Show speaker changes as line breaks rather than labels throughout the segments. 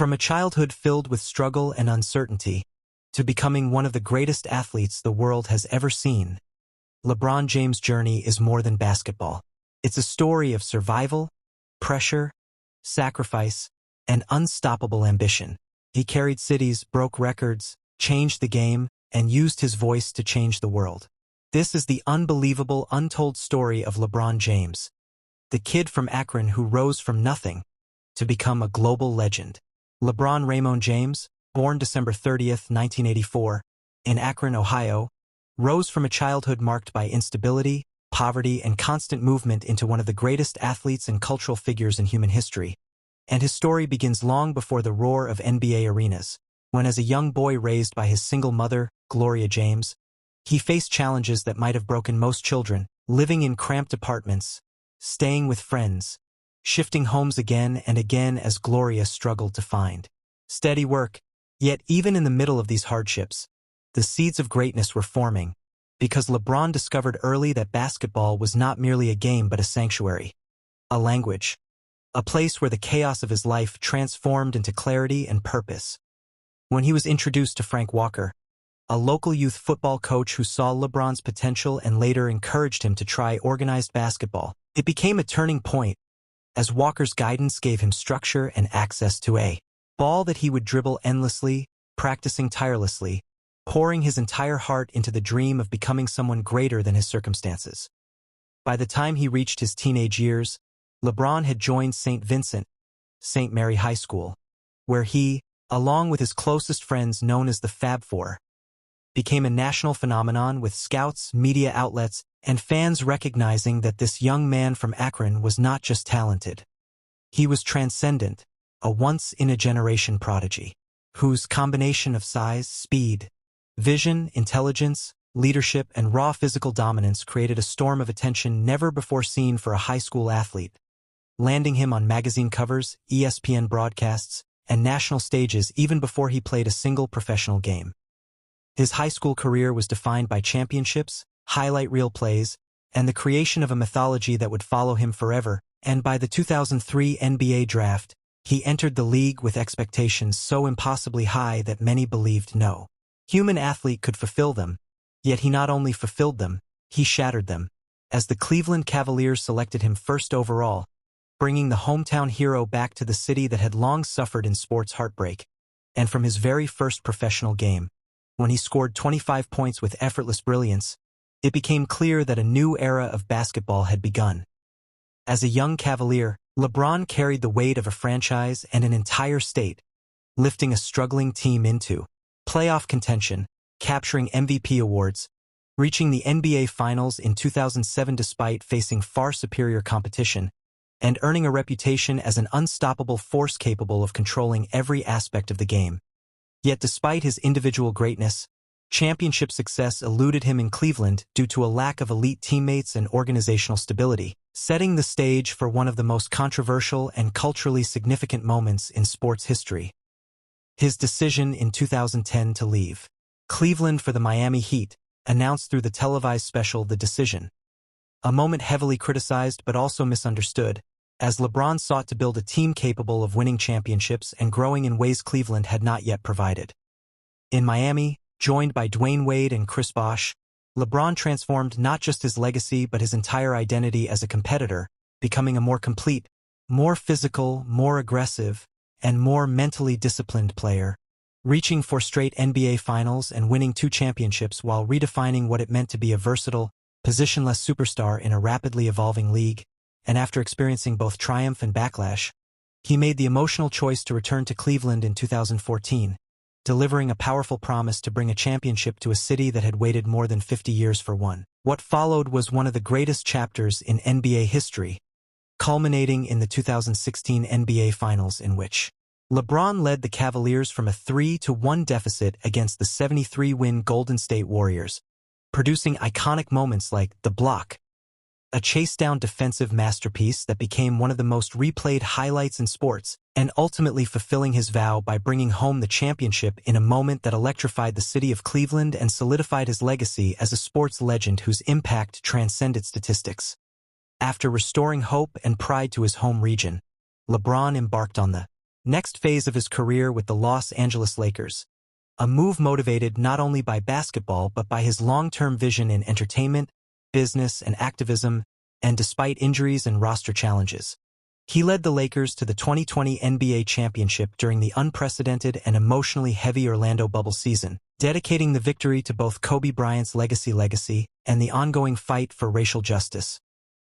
From a childhood filled with struggle and uncertainty, to becoming one of the greatest athletes the world has ever seen, LeBron James' journey is more than basketball. It's a story of survival, pressure, sacrifice, and unstoppable ambition. He carried cities, broke records, changed the game, and used his voice to change the world. This is the unbelievable, untold story of LeBron James, the kid from Akron who rose from nothing to become a global legend. LeBron Raymond James, born December 30th, 1984, in Akron, Ohio, rose from a childhood marked by instability, poverty, and constant movement into one of the greatest athletes and cultural figures in human history. And his story begins long before the roar of NBA arenas, when as a young boy raised by his single mother, Gloria James, he faced challenges that might have broken most children, living in cramped apartments, staying with friends, shifting homes again and again as Gloria struggled to find steady work. Yet even in the middle of these hardships, the seeds of greatness were forming, because LeBron discovered early that basketball was not merely a game but a sanctuary, a language, a place where the chaos of his life transformed into clarity and purpose. When he was introduced to Frank Walker, a local youth football coach who saw LeBron's potential and later encouraged him to try organized basketball, it became a turning point, as Walker's guidance gave him structure and access to a ball that he would dribble endlessly, practicing tirelessly, pouring his entire heart into the dream of becoming someone greater than his circumstances. By the time he reached his teenage years, LeBron had joined St. Mary High School, where he, along with his closest friends known as the Fab Four, became a national phenomenon, with scouts, media outlets, and fans recognizing that this young man from Akron was not just talented. He was transcendent, a once-in-a-generation prodigy, whose combination of size, speed, vision, intelligence, leadership, and raw physical dominance created a storm of attention never before seen for a high school athlete, landing him on magazine covers, ESPN broadcasts, and national stages even before he played a single professional game. His high school career was defined by championships, highlight reel plays, and the creation of a mythology that would follow him forever, and by the 2003 NBA draft, he entered the league with expectations so impossibly high that many believed no human athlete could fulfill them. Yet he not only fulfilled them, he shattered them, as the Cleveland Cavaliers selected him first overall, bringing the hometown hero back to the city that had long suffered in sports heartbreak. And from his very first professional game, when he scored 25 points with effortless brilliance, it became clear that a new era of basketball had begun. As a young Cavalier, LeBron carried the weight of a franchise and an entire state, lifting a struggling team into playoff contention, capturing MVP awards, reaching the NBA Finals in 2007 despite facing far superior competition, and earning a reputation as an unstoppable force capable of controlling every aspect of the game. Yet despite his individual greatness, championship success eluded him in Cleveland due to a lack of elite teammates and organizational stability, setting the stage for one of the most controversial and culturally significant moments in sports history. His decision in 2010 to leave Cleveland for the Miami Heat, announced through the televised special The Decision. A moment heavily criticized but also misunderstood, as LeBron sought to build a team capable of winning championships and growing in ways Cleveland had not yet provided. In Miami, joined by Dwayne Wade and Chris Bosh, LeBron transformed not just his legacy but his entire identity as a competitor, becoming a more complete, more physical, more aggressive, and more mentally disciplined player, reaching 4 straight NBA Finals and winning 2 championships while redefining what it meant to be a versatile, positionless superstar in a rapidly evolving league. And after experiencing both triumph and backlash, he made the emotional choice to return to Cleveland in 2014, delivering a powerful promise to bring a championship to a city that had waited more than 50 years for one. What followed was one of the greatest chapters in NBA history, culminating in the 2016 NBA Finals in which LeBron led the Cavaliers from a 3-1 deficit against the 73-win Golden State Warriors, producing iconic moments like the block, a chase-down defensive masterpiece that became one of the most replayed highlights in sports, and ultimately fulfilling his vow by bringing home the championship in a moment that electrified the city of Cleveland and solidified his legacy as a sports legend whose impact transcended statistics. After restoring hope and pride to his home region, LeBron embarked on the next phase of his career with the Los Angeles Lakers, a move motivated not only by basketball but by his long-term vision in entertainment, business, and activism, and despite injuries and roster challenges. He led the Lakers to the 2020 NBA championship during the unprecedented and emotionally heavy Orlando bubble season, dedicating the victory to both Kobe Bryant's legacy and the ongoing fight for racial justice,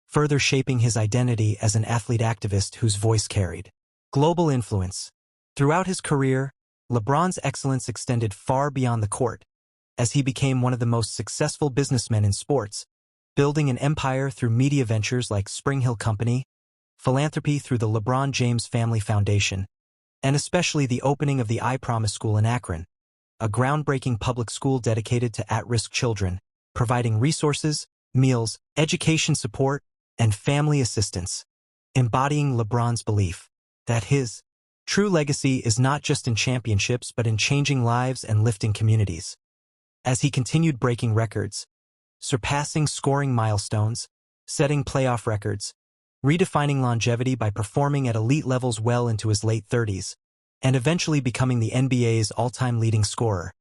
further shaping his identity as an athlete activist whose voice carried global influence. Throughout his career, LeBron's excellence extended far beyond the court, as he became one of the most successful businessmen in sports, building an empire through media ventures like Spring Hill Company, philanthropy through the LeBron James Family Foundation, and especially the opening of the I Promise School in Akron, a groundbreaking public school dedicated to at-risk children, providing resources, meals, education support, and family assistance, embodying LeBron's belief that his true legacy is not just in championships but in changing lives and lifting communities. As he continued breaking records, surpassing scoring milestones, setting playoff records, redefining longevity by performing at elite levels well into his late 30s, and eventually becoming the NBA's all-time leading scorer.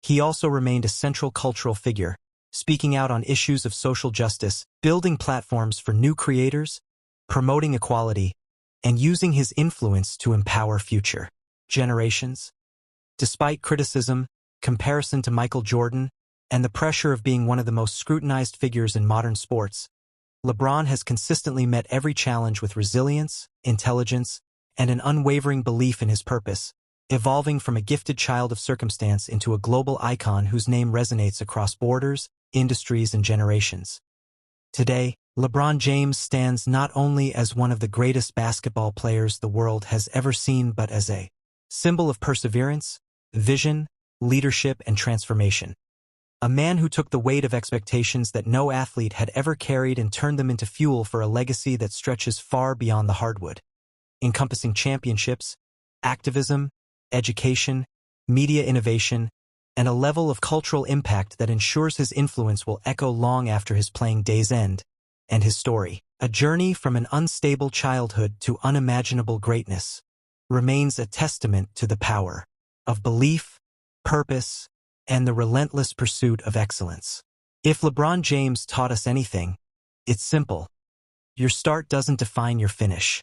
He also remained a central cultural figure, speaking out on issues of social justice, building platforms for new creators, promoting equality, and using his influence to empower future generations. Despite criticism, comparison to Michael Jordan, and the pressure of being one of the most scrutinized figures in modern sports, LeBron has consistently met every challenge with resilience, intelligence, and an unwavering belief in his purpose, evolving from a gifted child of circumstance into a global icon whose name resonates across borders, industries, and generations. Today, LeBron James stands not only as one of the greatest basketball players the world has ever seen but as a symbol of perseverance, vision, leadership, and transformation. A man who took the weight of expectations that no athlete had ever carried and turned them into fuel for a legacy that stretches far beyond the hardwood, encompassing championships, activism, education, media innovation, and a level of cultural impact that ensures his influence will echo long after his playing days end. And his story, a journey from an unstable childhood to unimaginable greatness, remains a testament to the power of belief, purpose, and the relentless pursuit of excellence. If LeBron James taught us anything, it's simple. Your start doesn't define your finish.